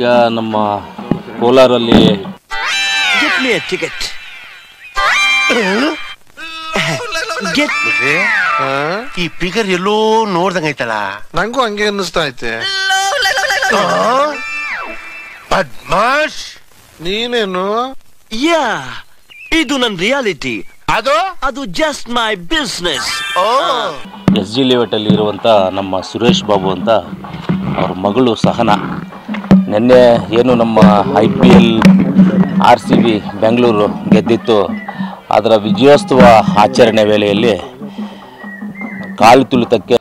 ಈಗ ನಮ್ಮ ಕೋಲಾರಲ್ಲಿ ಈ ಫಿಗರ್ ಎಲ್ಲೋ ನೋಡ್ದಂಗೈತಲ್ಲ. ನಂಗೂ ಹಂಗೆ ಅನ್ನಿಸ್ತಾ ಐತೆ. ಬದ್ಮಾಶ್ ನೀನೇನು? ಯಾ, ಇದು ನನ್ನ ರಿಯಾಲಿಟಿ. ಅದು just my business. SG layout ಅಲ್ಲಿ ಇರುವಂಥ ನಮ್ಮ ಸುರೇಶ್ ಬಾಬು ಅಂತ ಅವ್ರ ಮಗಳು ಸಹನಾ ನಿನ್ನೆ ಏನು ನಮ್ಮ IPL RCB ಬೆಂಗಳೂರು ಗೆದ್ದಿತ್ತು, ಅದರ ವಿಜಯೋತ್ಸವ ಆಚರಣೆ ವೇಳೆಯಲ್ಲಿ ಕಾಲು ತುಳಿತಕ್ಕೆ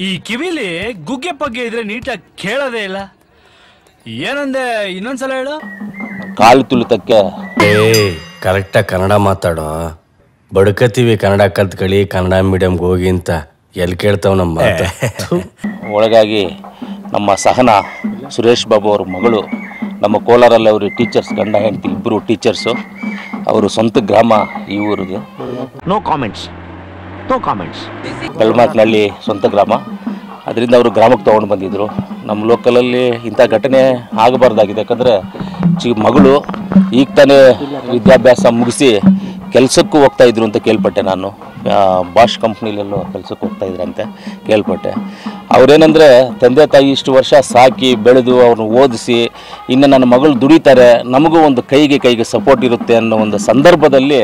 ಈ ಕಿವಿಲಿ ಗುಗ್ಗೆ ಪಗ್ಗೆ ಇದ್ರೆ ನೀಟಾಗಿ ಕೇಳೋದೇ ಇಲ್ಲ. ಏನಂದೆ, ಇನ್ನೊಂದ್ಸಲ ಹೇಳು. ಕಾಲು ತುಳಿತಕ್ಕೆ ಕರೆಕ್ಟಾಗಿ ಕನ್ನಡ ಮಾತಾಡೋ. ಬಡ್ಕತೀವಿ ಕನ್ನಡ ಕಲ್ತ್ಕೊಳ್ಳಿ, ಕನ್ನಡ ಮೀಡಿಯಂಗೆ ಹೋಗಿ ಅಂತ ಎಲ್ಲಿ ಕೇಳ್ತಾವ ನಮ್ಮ ಮಾತು. ಒಳಗಾಗಿ ನಮ್ಮ ಸಹನಾ ಸುರೇಶ್ ಬಾಬು ಅವ್ರ ಮಗಳು ನಮ್ಮ ಕೋಲಾರಲ್ಲಿ ಅವರು ಟೀಚರ್ಸ್, ಗಂಡ ಹೆಂಡತಿ ಇಬ್ಬರು ಟೀಚರ್ಸು. ಅವರು ಸ್ವಂತ ಗ್ರಾಮ ಈ ಊರಿಗೆ. No comments. ಕಲ್ಮಾಕ್ನಳ್ಳಿ ಸ್ವಂತ ಗ್ರಾಮ. ಅದರಿಂದ ಅವರು ಗ್ರಾಮಕ್ಕೆ ತೊಗೊಂಡು ಬಂದಿದ್ದರು. ನಮ್ಮ ಲೋಕಲಲ್ಲಿ ಇಂಥ ಘಟನೆ ಆಗಬಾರ್ದಾಗಿದೆ. ಯಾಕಂದರೆ ಮಗಳು ಈಗ ತಾನೇ ವಿದ್ಯಾಭ್ಯಾಸ ಮುಗಿಸಿ ಕೆಲಸಕ್ಕೂ ಹೋಗ್ತಾಯಿದ್ರು ಅಂತ ಕೇಳ್ಪಟ್ಟೆ. ನಾನು ಬಾಷ್ ಕಂಪ್ನಿಲೆಲ್ಲೋ ಕೆಲಸಕ್ಕೆ ಹೋಗ್ತಾಯಿದ್ರು ಅಂತ ಕೇಳ್ಪಟ್ಟೆ. ಅವರೇನೆಂದರೆ ತಂದೆ ತಾಯಿ ಇಷ್ಟು ವರ್ಷ ಸಾಕಿ ಬೆಳೆದು ಅವ್ರನ್ನ ಓದಿಸಿ ಇನ್ನು ನನ್ನ ಮಗಳು ದುಡಿತಾರೆ, ನಮಗೂ ಒಂದು ಕೈಗೆ ಸಪೋರ್ಟ್ ಇರುತ್ತೆ ಅನ್ನೋ ಒಂದು ಸಂದರ್ಭದಲ್ಲಿ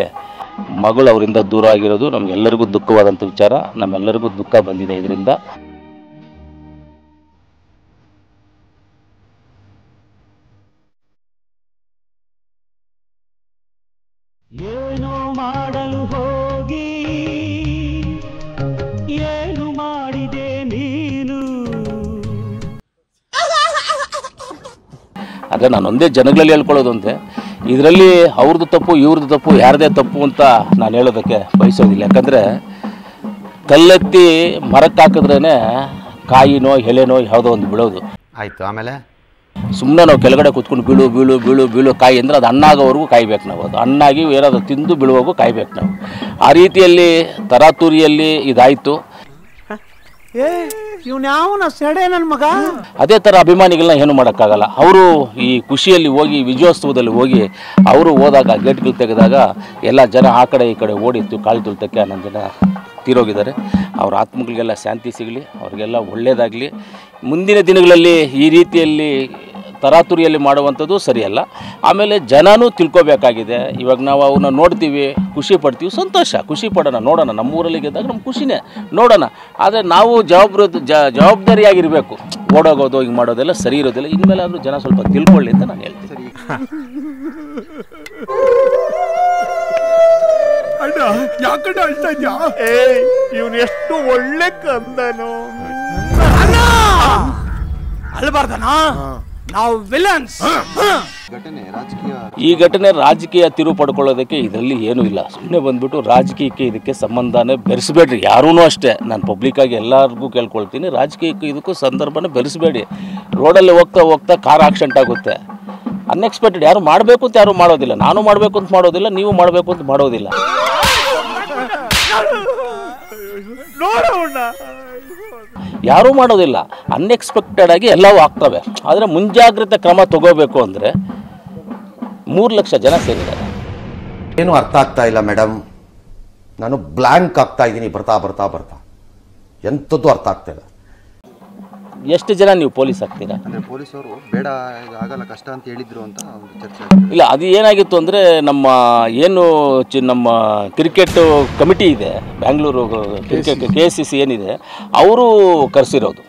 ಮಗಳು ಅವರಿಂದ ದೂರ ಆಗಿರೋದು ನಮಗೆಲ್ಲರಿಗೂ ದುಃಖವಾದಂಥ ವಿಚಾರ. ನಮ್ಮೆಲ್ಲರಿಗೂ ದುಃಖ ಬಂದಿದೆ ಇದರಿಂದ. ಏನು ಮಾಡಲು ಹೋಗಿ ಏನು ಮಾಡಿದೆ ನೀನು? ಆದರೆ ನಾನು ಒಂದೇ ಜನಗಳಲ್ಲಿ ಹೇಳ್ಕೊಳ್ಳೋದು ಅಂದರೆ ಇದರಲ್ಲಿ ಅವ್ರದ್ದು ತಪ್ಪು ಇವ್ರದ್ದು ತಪ್ಪು ಯಾರದೇ ತಪ್ಪು ಅಂತ ನಾನು ಹೇಳೋದಕ್ಕೆ ಬಯಸೋದಿಲ್ಲ. ಯಾಕಂದರೆ ಕಲ್ಲೆತ್ತಿ ಮರಕ್ಕೆ ಹಾಕಿದ್ರೇ ಕಾಯಿನೋ ಎಲೆನೋ ಯಾವುದೋ ಒಂದು ಬೀಳೋದು. ಆಯ್ತು, ಆಮೇಲೆ ಸುಮ್ಮನೆ ನಾವು ಕೆಳಗಡೆ ಕೂತ್ಕೊಂಡು ಬೀಳು ಕಾಯಿ ಅಂದರೆ ಅದು ಹಣ್ಣಾಗೋವರೆಗೂ ಕಾಯ್ಬೇಕು ನಾವು. ಅದು ಹಣ್ಣಾಗಿ ಏನಾದರೂ ತಿಂದು ಬೀಳುವಾಗೂ ಕಾಯ್ಬೇಕು ನಾವು. ಆ ರೀತಿಯಲ್ಲಿ ತರಾತುರಿಯಲ್ಲಿ ಇದಾಯಿತು. ಅದೇ ಥರ ಅಭಿಮಾನಿಗಳನ್ನ ಏನು ಮಾಡೋಕ್ಕಾಗಲ್ಲ. ಅವರು ಈ ಖುಷಿಯಲ್ಲಿ ಹೋಗಿ ವಿಜಯೋತ್ಸವದಲ್ಲಿ ಹೋಗಿ ಅವರು ಹೋದಾಗ ಗೇಟ್ಗಳು ತೆಗೆದಾಗ ಎಲ್ಲ ಜನ ಆ ಕಡೆ ಈ ಕಡೆ ಓಡಿತ್ತು. ಕಾಲು ತುಳಿತಕ್ಕೆ 11 ಜನ ತೀರೋಗಿದ್ದಾರೆ. ಅವ್ರ ಆತ್ಮಗಳಿಗೆಲ್ಲ ಶಾಂತಿ ಸಿಗಲಿ, ಅವ್ರಿಗೆಲ್ಲ ಒಳ್ಳೆಯದಾಗಲಿ. ಮುಂದಿನ ದಿನಗಳಲ್ಲಿ ಈ ರೀತಿಯಲ್ಲಿ ತರಾತುರಿಯಲ್ಲಿ ಮಾಡುವಂಥದ್ದು ಸರಿಯಲ್ಲ. ಆಮೇಲೆ ಜನನೂ ತಿಳ್ಕೊಬೇಕಾಗಿದೆ. ಇವಾಗ ನಾವು ಅವನ್ನ ನೋಡ್ತೀವಿ, ಖುಷಿ ಪಡ್ತೀವಿ, ಸಂತೋಷ, ಖುಷಿ ಪಡೋಣ, ನೋಡೋಣ. ನಮ್ಮೂರಲ್ಲಿ ಗೆದ್ದಾಗ ನಮ್ಮ ಖುಷಿನೇ, ನೋಡೋಣ. ಆದರೆ ನಾವು ಜವಾಬ್ದಾರಿಯಾಗಿರಬೇಕು. ಓಡೋಗೋದು ಹಿಂಗೆ ಮಾಡೋದೆಲ್ಲ ಸರಿ ಇರೋದಿಲ್ಲ. ಇನ್ಮೇಲೆ ಆದರೂ ಜನ ಸ್ವಲ್ಪ ತಿಳ್ಕೊಳ್ಳಿ ಅಂತ ನಾನು ಹೇಳ್ತೀನಿ. ಅಣ್ಣ ಯಾಕಂಡ ಅಳ್ತಾ ಇದ್ಯಾ? ಇವನು ಎಷ್ಟು ಒಳ್ಳೆ ಕಂದನು. ಅಲ್ಬಾರ್ದನಾ? ನಾವು ವಿಲನ್ಸ್. ಈ ಘಟನೆ ರಾಜಕೀಯ ತಿರುವು ಪಡ್ಕೊಳ್ಳೋದಕ್ಕೆ ಇದರಲ್ಲಿ ಏನೂ ಇಲ್ಲ. ಸುಮ್ಮನೆ ಬಂದ್ಬಿಟ್ಟು ರಾಜಕೀಯಕ್ಕೆ ಇದಕ್ಕೆ ಸಂಬಂಧನೇ ಬೆರೆಸಬೇಡ್ರಿ. ಯಾರೂ ಅಷ್ಟೇ, ನಾನು ಪಬ್ಲಿಕ್ಕಾಗಿ ಎಲ್ಲರಿಗೂ ಕೇಳ್ಕೊಳ್ತೀನಿ, ರಾಜಕೀಯಕ್ಕೆ ಇದಕ್ಕೂ ಸಂದರ್ಭನೇ ಬೆರೆಸಬೇಡಿ. ರೋಡಲ್ಲಿ ಹೋಗ್ತಾ ಕಾರ್ ಆಕ್ಸಿಡೆಂಟ್ ಆಗುತ್ತೆ. ಅನ್ಎಕ್ಸ್ಪೆಕ್ಟೆಡ್. ಯಾರು ಮಾಡಬೇಕು ಅಂತ ಯಾರು ಮಾಡೋದಿಲ್ಲ. ನಾನು ಮಾಡಬೇಕು ಅಂತ ಮಾಡೋದಿಲ್ಲ, ನೀವು ಮಾಡಬೇಕು ಅಂತ ಮಾಡೋದಿಲ್ಲ. ಯಾರೂ ಮಾಡೋದಿಲ್ಲ. ಅನ್ಎಕ್ಸ್ಪೆಕ್ಟೆಡ್ ಆಗಿ ಎಲ್ಲವೂ ಆಗ್ತವೆ. ಆದರೆ ಮುಂಜಾಗ್ರತೆ ಕ್ರಮ ತಗೋಬೇಕು ಅಂದರೆ 3 ಲಕ್ಷ ಜನ ಸೇರಿದ್ದಾರೆ. ಏನು ಅರ್ಥ ಆಗ್ತಾ ಇಲ್ಲ ಮೇಡಮ್. ನಾನು ಬ್ಲ್ಯಾಂಕ್ ಆಗ್ತಾ ಇದ್ದೀನಿ ಬರ್ತಾ ಎಂಥದ್ದು ಅರ್ಥ ಆಗ್ತಾ ಇಲ್ಲ. ಎಷ್ಟು ಜನ ನೀವು ಪೊಲೀಸ್ ಆಗ್ತೀರಾ? ಪೊಲೀಸರು ಬೇಡ, ಆಗಲ್ಲ, ಕಷ್ಟ ಅಂತ ಹೇಳಿದ್ರು ಅಂತ ಚರ್ಚೆ. ಇಲ್ಲ, ಅದು ಏನಾಗಿತ್ತು ಅಂದರೆ ನಮ್ಮ ನಮ್ಮ ಕ್ರಿಕೆಟ್ ಕಮಿಟಿ ಇದೆ ಬೆಂಗಳೂರು KCC ಏನಿದೆ, ಅವರು ಕರೆಸಿರೋದು.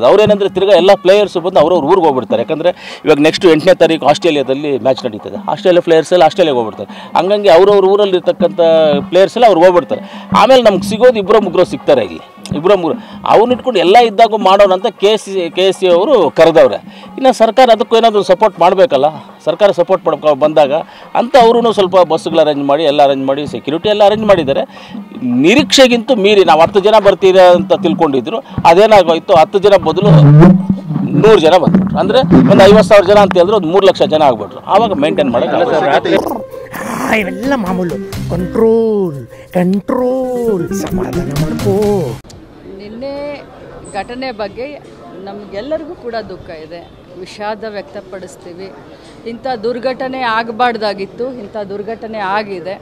ಅವ್ರೇನೆಂದರೆ ತಿರ್ಗಾ ಎಲ್ಲ ಪ್ಲೇಯರ್ಸು ಬಂದು ಅವ್ರವ್ರ ಊರಿಗೆ ಹೋಗ್ಬಿಡ್ತಾರೆ. ಯಾಕಂದರೆ ಇವಾಗ ನೆಕ್ಸ್ಟ್ 8ನೇ ತಾರೀಕು ಆಸ್ಟ್ರೇಲಿಯಾದಲ್ಲಿ ಮ್ಯಾಚ್ ನಡೀತದೆ. ಆಸ್ಟ್ರೇಲಿಯಾ ಪ್ಲೇಯರ್ಸ್ ಎಲ್ಲ ಆಸ್ಟ್ರೇಲಿಯಾಗೆ ಹೋಗ್ಬಿಡ್ತಾರೆ. ಹಂಗಾಗಿ ಅವ್ರವ್ರ ಊರಲ್ಲಿ ಇರ್ತಕ್ಕಂಥ ಪ್ಲೇಯರ್ಸ್ ಎಲ್ಲ ಅವ್ರು ಹೋಗ್ಬಿಡ್ತಾರೆ. ಆಮೇಲೆ ನಮ್ಗೆ ಸಿಗೋದು 2-3 ಸಿಗ್ತಾರೆ. ಇಲ್ಲಿ 2-3 ಅವ್ರನ್ನ ಇಟ್ಕೊಂಡು ಎಲ್ಲ ಇದ್ದಾಗ ಮಾಡೋಣ ಅಂತ KC ಅವರು ಕರೆದವ್ರೆ. ಇನ್ನು ಸರ್ಕಾರ ಅದಕ್ಕೂ ಏನಾದರೂ ಸಪೋರ್ಟ್ ಮಾಡಬೇಕಲ್ಲ. ಸರ್ಕಾರ ಸಪೋರ್ಟ್ ಬಂದಾಗ ಅಂತ ಅವರು ಸ್ವಲ್ಪ ಬಸ್ಸುಗಳು ಅರೇಂಜ್ ಮಾಡಿ ಸೆಕ್ಯೂರಿಟಿ ಎಲ್ಲ ಅರೇಂಜ್ ಮಾಡಿದ್ದಾರೆ. ನಿರೀಕ್ಷೆಗಿಂತೂ ಮೀರಿ ನಾವು 10 ಜನ ಬರ್ತೀರಾ ಅಂತ ತಿಳ್ಕೊಂಡಿದ್ರು. ಅದೇನಾಗೋಯ್ತು, 10 ಜನ ಬದಲು 100 ಜನ ಬಂದ್ಬಿಟ್ರು. ಅಂದರೆ ಒಂದು 50,000 ಜನ ಅಂತ ಹೇಳಿದ್ರೆ ಒಂದು 3 ಲಕ್ಷ ಜನ ಆಗ್ಬಿಟ್ರು. ಆವಾಗ ಮೇಂಟೈನ್ ಮಾಡೋಕ್ಕೆ ಇವೆಲ್ಲ ಮಾಮೂಲು. ಕಂಟ್ರೋಲ್ ಸಮಾಧಾನ ಮಾಡ್ಕೋ. ನಿನ್ನೆ ಘಟನೆ ಬಗ್ಗೆ ನಮಗೆಲ್ಲರಿಗೂ ಕೂಡ ದುಃಖ ಇದೆ, ವಿಷಾದ ವ್ಯಕ್ತಪಡಿಸ್ತೀವಿ. ಇಂಥ ದುರ್ಘಟನೆ ಆಗಬಾರ್ದಾಗಿತ್ತು, ಇಂಥ ದುರ್ಘಟನೆ ಆಗಿದೆ.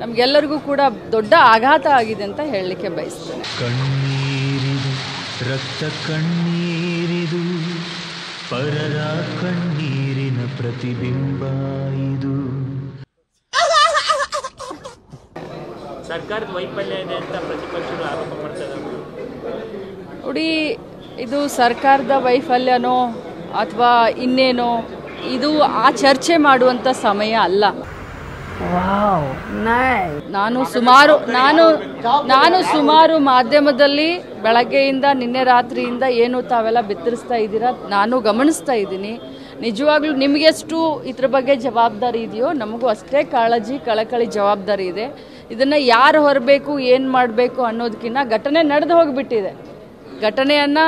ನಮಗೆಲ್ಲರಿಗೂ ಕೂಡ ದೊಡ್ಡ ಆಘಾತ ಆಗಿದೆ ಅಂತ ಹೇಳಲಿಕ್ಕೆ ಬಯಸ್ತೇನೆ. ಕಣ್ಣೀರಿದು ರಕ್ತ ಕಣ್ಣೀರಿದು ಪರರ ಕಣ್ಣೀರಿನ ಪ್ರತಿಬಿಂಬ ಇದು. ಸರ್ಕಾರದ ವೈಫಲ್ಯ ಇದೆ ಅಂತ ಪ್ರತಿಪಕ್ಷಗಳು ಆರೋಪ ಮಾಡ್ತಾರೆ. ನೋಡಿ, ಇದು ಸರ್ಕಾರದ ವೈಫಲ್ಯನೋ ಅಥವಾ ಇನ್ನೇನೋ, ಇದು ಆ ಚರ್ಚೆ ಮಾಡುವಂಥ ಸಮಯ ಅಲ್ಲ. ನಾನು ಸುಮಾರು ಮಾಧ್ಯಮದಲ್ಲಿ ಬೆಳಗ್ಗೆಯಿಂದ ನಿನ್ನೆ ರಾತ್ರಿಯಿಂದ ಏನು ತಾವೆಲ್ಲ ಬಿತ್ತರಿಸ್ತಾ ಇದ್ದೀರಾ ನಾನು ಗಮನಿಸ್ತಾ ಇದ್ದೀನಿ. ನಿಜವಾಗ್ಲೂ ನಿಮಗೆಷ್ಟು ಇದ್ರ ಬಗ್ಗೆ ಜವಾಬ್ದಾರಿ ಇದೆಯೋ ನಮಗೂ ಅಷ್ಟೇ ಕಾಳಜಿ ಕಳಕಳಿ ಜವಾಬ್ದಾರಿ ಇದೆ. ಇದನ್ನು ಯಾರು ಹೊರಬೇಕು ಏನು ಮಾಡಬೇಕು ಅನ್ನೋದಕ್ಕಿಂತ ಘಟನೆ ನಡೆದು ಹೋಗಿಬಿಟ್ಟಿದೆ. ಘಟನೆಯನ್ನು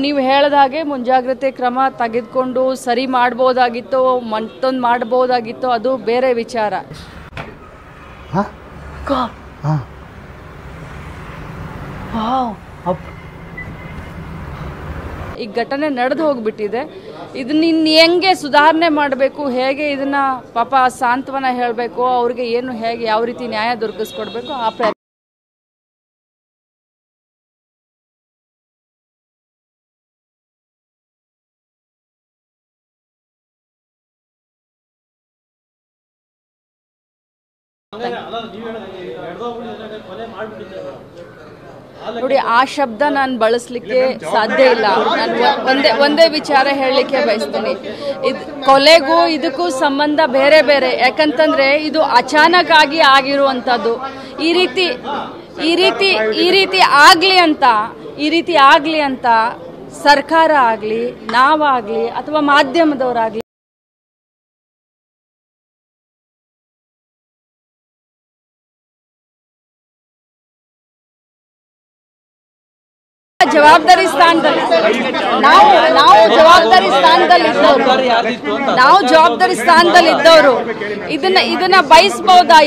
ನೀವು ಹೇಳಿದ ಹಾಗೆ ಮುಂಜಾಗ್ರತೆ ಕ್ರಮ ತೆಗೆದುಕೊಂಡು ಸರಿ ಮಾಡ್ಬೋದಾಗಿತ್ತೋ ಮತ್ತೊಂದು ಮಾಡ್ಬೋದಾಗಿತ್ತೋ ಅದು ಬೇರೆ ವಿಚಾರ. ಈ ಘಟನೆ ನಡೆದು ಹೋಗ್ಬಿಟ್ಟಿದೆ. ಇದನ್ನ ಇನ್ನು ಹೆಂಗೆ ಸುಧಾರಣೆ ಮಾಡಬೇಕು, ಹೇಗೆ ಇದನ್ನ ಪಾಪ ಸಾಂತ್ವನ ಹೇಳಬೇಕು, ಅವ್ರಿಗೆ ಏನು ಹೇಗೆ ಯಾವ ರೀತಿ ನ್ಯಾಯ ದೊರಕಿಸ್ಕೊಡ್ಬೇಕು ಆ ಪ್ರಯತ್ನ ನೋಡಿ. ಆ ಶಬ್ದ ನಾನು ಬಳಸಲಿಕ್ಕೆ ಸಾಧ್ಯ ಇಲ್ಲ. ನಾನು ಒಂದೇ ವಿಚಾರ ಹೇಳಲಿಕ್ಕೆ ಬಯಸ್ತೀನಿ. ಇದು ಕೊಲೆಗೂ ಇದಕ್ಕೂ ಸಂಬಂಧ ಬೇರೆ ಬೇರೆ. ಯಾಕಂತಂದ್ರೆ ಇದು ಅಚಾನಕ್ ಆಗಿ ಆಗಿರುವಂಥದ್ದು. ಈ ರೀತಿ ಆಗ್ಲಿ ಅಂತ ಸರ್ಕಾರ ಆಗಲಿ ನಾವಾಗಲಿ ಅಥವಾ ಮಾಧ್ಯಮದವರಾಗಲಿ ಜವಾಬ್ದಾರಿ ಸ್ಥಾನದಲ್ಲಿ ನಾವು ಜವಾಬ್ದಾರಿ ಸ್ಥಾನದಲ್ಲಿದ್ದವರು ಇದನ್ನ ಬಯಸ್ಬಹುದಾ?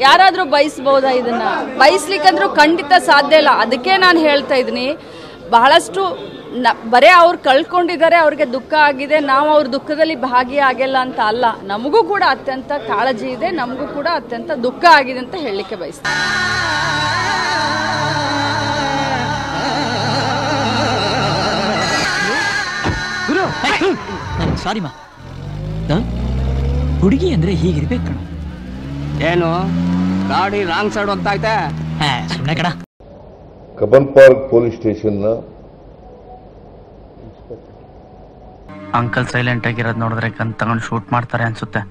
ಯಾರಾದ್ರೂ ಬಯಸ್ಬಹುದಾ? ಇದನ್ನ ಬಯಸ್ಲಿಕ್ಕಂದ್ರೂ ಖಂಡಿತ ಸಾಧ್ಯ ಇಲ್ಲ. ಅದಕ್ಕೆ ನಾನು ಹೇಳ್ತಾ ಇದ್ದೀನಿ, ಬಹಳಷ್ಟು ಬರೇ ಅವ್ರು ಕಳ್ಕೊಂಡಿದ್ದಾರೆ, ಅವ್ರಿಗೆ ದುಃಖ ಆಗಿದೆ, ನಾವು ಅವ್ರ ದುಃಖದಲ್ಲಿ ಭಾಗಿಯಾಗಿಲ್ಲ ಅಂತ ಅಲ್ಲ. ನಮಗೂ ಕೂಡ ಅತ್ಯಂತ ಕಾಳಜಿ ಇದೆ, ನಮಗೂ ಕೂಡ ಅತ್ಯಂತ ದುಃಖ ಆಗಿದೆ ಅಂತ ಹೇಳಲಿಕ್ಕೆ ಬಯಸ್ತೀನಿ. ಸಾರಿ ಮಾ, ಹುಡುಗಿ ಅಂದ್ರೆ ಹೀಗಿರ್ಬೇಕು ಕಣ. ಏನು ಗಾಡಿ ರಾಂಗ್ ಸೈಡ್ ಹೋಗ್ತಾ ಐತೆ? ಸುಮ್ಮನೆ ಕಣ. Cubbon park police station uncle silent ಆಗಿರೋದು ನೋಡಿದ್ರೆ ಗನ್ ತಗೊಂಡು ಶೂಟ್ ಮಾಡ್ತಾರೆ ಅನ್ಸುತ್ತೆ.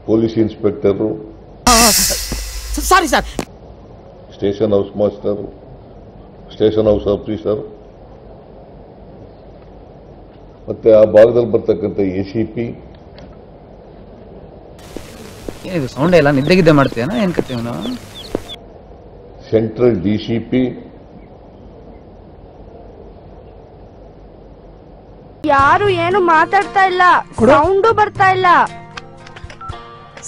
Police inspector, sorry sir, station house master, station house officer, ಮತ್ತೆ ಆ ಭಾಗದಲ್ಲಿ ಬರ್ತಕ್ಕಂಥ ACP. ಏನಿದು ಸೌಂಡ್ ಎಲ್ಲ ನಿದ್ದೆಗಿದ್ದೆ ಮಾಡ್ತೀಯನ ಏನ್ ಕತ್ತೀವಿ ನಾವು? ಸೆಂಟ್ರಲ್ DCP, ಯಾರು ಏನು ಮಾತಾಡ್ತಾ ಇಲ್ಲ, ಸೌಂಡು ಬರ್ತಾ ಇಲ್ಲ,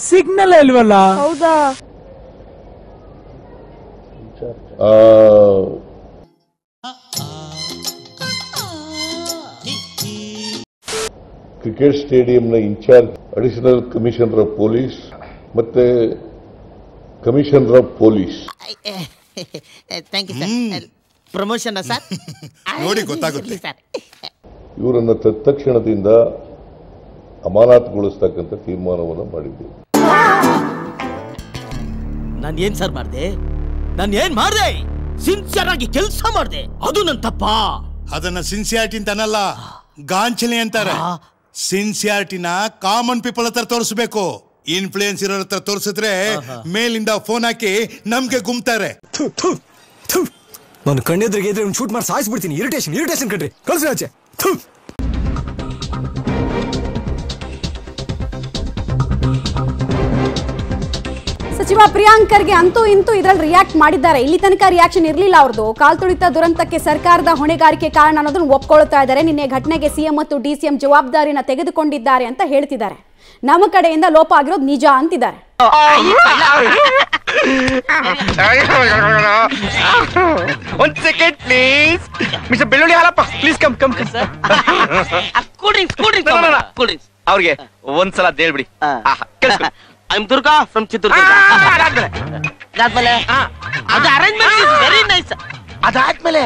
ಸಿಗ್ನಲ್ ಇಲ್ವಲ್ಲ? ಹೌದಾ? ಕ್ರಿಕೆಟ್ ಸ್ಟೇಡಿಯಂನ in charge, additional commissioner of police ಮತ್ತೆ commissioner of police. Promotion sir ನೋಡಿ ಗೊತ್ತಾಗುತ್ತೆ. ಇವರನ್ನ ತತ್ಕ್ಷಣದಿಂದ ಅಮಾನತುಗೊಳಿಸ್ತಕ್ಕಂಥ ತೀರ್ಮಾನವನ್ನು ಮಾಡಿದ್ದೇವೆ. ನಾನು ಏನ್ ಸರ್ ಮಾಡಿದೆ? ಸಿನ್ಸಿಯರ್ ಆಗಿ ಕೆಲಸ ಮಾಡಿದೆ, ಅದು ನನ್ನ ತಪ್ಪಾ? ಅದನ್ನ ಸಿನ್ಸಿಯಾರಿಟಿ ಅಂತನಲ್ಲ, ಗಾಂಚಲಿ ಅಂತಾರೆ. ಸಿನ್ಸಿಯಾರಿಟಿನ ಕಾಮನ್ ಪೀಪಲ್ ಹತ್ರ ತೋರಿಸಬೇಕು. ಇನ್ಫ್ಲೂಯೆನ್ಸ್ ಇರೋರ ಹತ್ರ ತೋರಿಸಿದ್ರೆ ಮೇಲಿಂದ ಫೋನ್ ಹಾಕಿ ನಮ್ಗೆ ಗುಮ್ತಾರೆ. ನಾನು ಕಣ್ಣೆದ್ರಿಗೆ ಇದ್ರೆ ಶೂಟ್ ಮಾಡಿ ಸಾಯಿಸ್ಬಿಡ್ತೀನಿ. ಇರಿಟೇಷನ್ ಕಣ್ರಿ, ಕಳ್ಸಿ ಆಚೆ. ಸಚಿವ ಪ್ರಿಯಾಂಕ್ ಖರ್ಗೆ ಅಂತೂ ಇಂತೂ ಇದರಲ್ಲಿ ರಿಯಾಕ್ಟ್ ಮಾಡಿದ್ದಾರೆ. ಇಲ್ಲಿ ತನಕ ರಿಯಾಕ್ಷನ್ ಇರಲಿಲ್ಲ ಅವ್ರದ್ದು. ಕಾಲ್ತುಳಿತ ದುರಂತಕ್ಕೆ ಸರ್ಕಾರದ ಹೊಣೆಗಾರಿಕೆ ಕಾರಣ ಅನ್ನೋದನ್ನು ಒಪ್ಕೊಳ್ತಾ ಇದ್ದಾರೆ. ನಿನ್ನೆ ಘಟನೆಗೆ ಸಿಎಂ ಮತ್ತು DCM ಜವಾಬ್ದಾರಿನ ತೆಗೆದುಕೊಂಡಿದ್ದಾರೆ ಅಂತ ಹೇಳ್ತಿದ್ದಾರೆ. ನಮ್ಮ ಕಡೆಯಿಂದ ಲೋಪ ಆಗಿರೋದು ನಿಜ ಅಂತಿದ್ದಾರೆ. ಒಂದ್ ಸೆಕೆಂಡ್ ಪ್ಲೀಸ್. ಮಿಸ್ಟರ್ ಬೆಳ್ಳುಳ್ಳಿ Halappa please come come cool drinks ಅವ್ರಿಗೆ ಒಂದ್ಸಲ ಹೇಳ್ಬಿಡಿ. I am Durga from Chitradurga. ಅದಾದ್ಮೇಲೆ ಅದು ಅರೇಂಜ್ಮೆಂಟ್ ಇಸ್ ವೆರಿ ನೈಸ್. ಅದಾದ್ಮೇಲೆ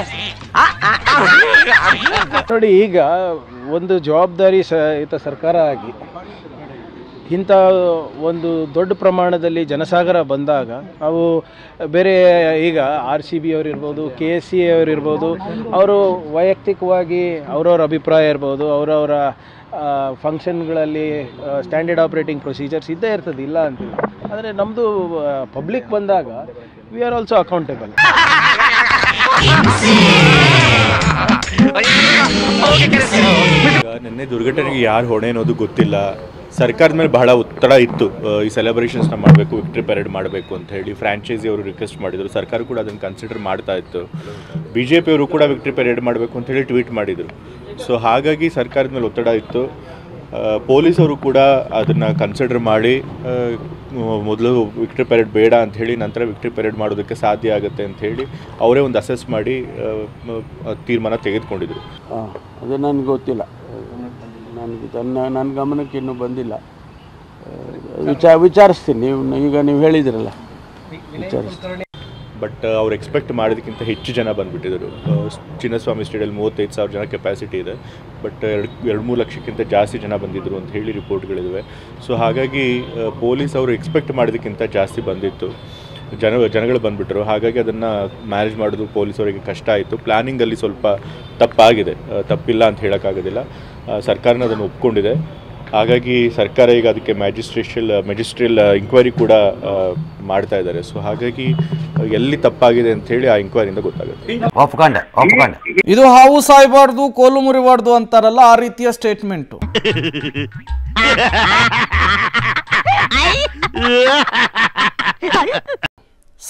ನೋಡಿ, ಈಗ ಒಂದು ಜವಾಬ್ದಾರಿ ಸಹಿತ ಸರ್ಕಾರ ಆಗಿ ಇಂಥ ಒಂದು ದೊಡ್ಡ ಪ್ರಮಾಣದಲ್ಲಿ ಜನಸಾಗರ ಬಂದಾಗ ಅವು ಬೇರೆ ಈಗ RCB ಅವರಿರ್ಬೋದು, KSC ಅವರಿರ್ಬೋದು, ಅವರು ವೈಯಕ್ತಿಕವಾಗಿ ಅವರವ್ರ ಅಭಿಪ್ರಾಯ ಇರ್ಬೋದು, ಅವರವರ ಫಂಕ್ಷನ್ಗಳಲ್ಲಿ ಸ್ಟ್ಯಾಂಡರ್ಡ್ ಆಪ್ರೇಟಿಂಗ್ ಪ್ರೊಸೀಜರ್ಸ್ ಇದ್ದೇ ಇರ್ತದೆ, ಇಲ್ಲ ಅಂತಿಲ್ಲ. ಆದರೆ ನಮ್ಮದು ಪಬ್ಲಿಕ್ ಬಂದಾಗ ವಿ ಆರ್ ಆಲ್ಸೋ ಅಕೌಂಟೇಬಲ್. ನಿನ್ನೆ ದುರ್ಘಟನೆಗೆ ಯಾರು ಹೊಣೆ ಅನ್ನೋದು ಗೊತ್ತಿಲ್ಲ. ಸರ್ಕಾರದ ಮೇಲೆ ಬಹಳ ಒತ್ತಡ ಇತ್ತು, ಈ ಸೆಲೆಬ್ರೇಷನ್ಸ್ನ ಮಾಡಬೇಕು, ವಿಕ್ಟ್ರಿ ಪರೇಡ್ ಮಾಡಬೇಕು ಅಂತ ಹೇಳಿ ಫ್ರಾಂಚೈಸಿ ಅವರು ರಿಕ್ವೆಸ್ಟ್ ಮಾಡಿದರು. ಸರ್ಕಾರ ಕೂಡ ಅದನ್ನು ಕನ್ಸಿಡರ್ ಮಾಡ್ತಾ ಇತ್ತು. BJP ಅವರು ಕೂಡ ವಿಕ್ಟ್ರಿ ಪರೇಡ್ ಮಾಡಬೇಕು ಅಂತ ಹೇಳಿ ಟ್ವೀಟ್ ಮಾಡಿದರು. ಸೊ ಹಾಗಾಗಿ ಸರ್ಕಾರದ ಮೇಲೆ ಒತ್ತಡ ಇತ್ತು. ಪೊಲೀಸವರು ಕೂಡ ಅದನ್ನು ಕನ್ಸಿಡರ್ ಮಾಡಿ ಮೊದಲು ವಿಕ್ಟ್ರಿ ಪರೇಡ್ ಬೇಡ ಅಂಥೇಳಿ ನಂತರ ವಿಕ್ಟ್ರಿ ಪರೇಡ್ ಮಾಡೋದಕ್ಕೆ ಸಾಧ್ಯ ಆಗುತ್ತೆ ಅಂಥೇಳಿ ಅವರೇ ಒಂದು ಅಸೆಸ್ ಮಾಡಿ ತೀರ್ಮಾನ ತೆಗೆದುಕೊಂಡಿದ್ರು. ಅದು ನನಗೆ ಗೊತ್ತಿಲ್ಲ, ನನ್ನ ಗಮನಕ್ಕೆ ಇನ್ನೂ ಬಂದಿಲ್ಲ. ವಿಚಾರಿಸ್ತೀನಿ. ಈಗ ನೀವು ಹೇಳಿದಿರಲ್ಲ, ವಿಚಾರಿಸ್ತೀನಿ. ಬಟ್ ಅವ್ರು ಎಕ್ಸ್ಪೆಕ್ಟ್ ಮಾಡೋದಕ್ಕಿಂತ ಹೆಚ್ಚು ಜನ ಬಂದುಬಿಟ್ಟಿದ್ರು. ಚಿನ್ನಸ್ವಾಮಿ ಸ್ಟೇಡಿಯಲ್ಲಿ 35,000 ಜನ ಕೆಪಾಸಿಟಿ ಇದೆ, ಬಟ್ 2-3 ಲಕ್ಷಕ್ಕಿಂತ ಜಾಸ್ತಿ ಜನ ಬಂದಿದ್ದರು ಅಂತ ಹೇಳಿ ರಿಪೋರ್ಟ್ಗಳಿವೆ. ಸೊ ಹಾಗಾಗಿ ಪೊಲೀಸ್ ಅವರು ಎಕ್ಸ್ಪೆಕ್ಟ್ ಮಾಡೋದಕ್ಕಿಂತ ಜಾಸ್ತಿ ಬಂದಿತ್ತು, ಜನಗಳು ಬಂದುಬಿಟ್ರು. ಹಾಗಾಗಿ ಅದನ್ನು ಮ್ಯಾನೇಜ್ ಮಾಡೋದು ಪೊಲೀಸವರಿಗೆ ಕಷ್ಟ ಆಯಿತು. ಪ್ಲ್ಯಾನಿಂಗಲ್ಲಿ ಸ್ವಲ್ಪ ತಪ್ಪಾಗಿದೆ, ತಪ್ಪಿಲ್ಲ ಅಂತ ಹೇಳೋಕ್ಕಾಗೋದಿಲ್ಲ. ಸರ್ಕಾರನ ಅದನ್ನು ಒಪ್ಕೊಂಡಿದೆ. ಹಾಗಾಗಿ ಸರ್ಕಾರ ಈಗ ಅದಕ್ಕೆ ಮ್ಯಾಜಿಸ್ಟ್ರಿಯಲ್ ಇಂಕ್ವೈರಿ ಕೂಡ ಮಾಡ್ತಾ ಇದ್ದಾರೆ. ಸೊ ಹಾಗಾಗಿ ಎಲ್ಲಿ ತಪ್ಪಾಗಿದೆ ಅಂತ ಹೇಳಿ ಆ ಇಂಕ್ವೈರಿಯಿಂದ ಗೊತ್ತಾಗುತ್ತೆ. ಇದು ಹಾವು ಸಾಯಬಾರ್ದು, ಕೋಲು ಮುರಿಬಾರ್ದು ಅಂತಾರಲ್ಲ, ಆ ರೀತಿಯ ಸ್ಟೇಟ್ಮೆಂಟು.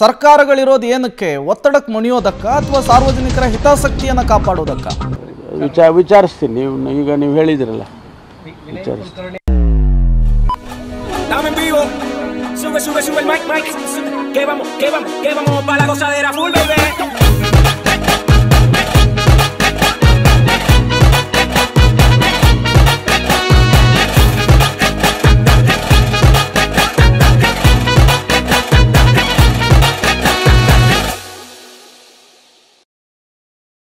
ಸರ್ಕಾರಗಳಿರೋದು ಏನಕ್ಕೆ? ಒತ್ತಡಕ್ಕೆ ಮಣಿಯೋದಕ್ಕ ಅಥವಾ ಸಾರ್ವಜನಿಕರ ಹಿತಾಸಕ್ತಿಯನ್ನು ಕಾಪಾಡೋದಕ್ಕ? ವಿಚಾರಿಸ್ತೀನಿ. ಈಗ ನೀವು ಹೇಳಿದಿರಲ್ಲ, ವಿಚಾರಿಸ್ತೀನಿ. Estamos en vivo, sube el mic, que vamos, pa' la gozadera full, baby.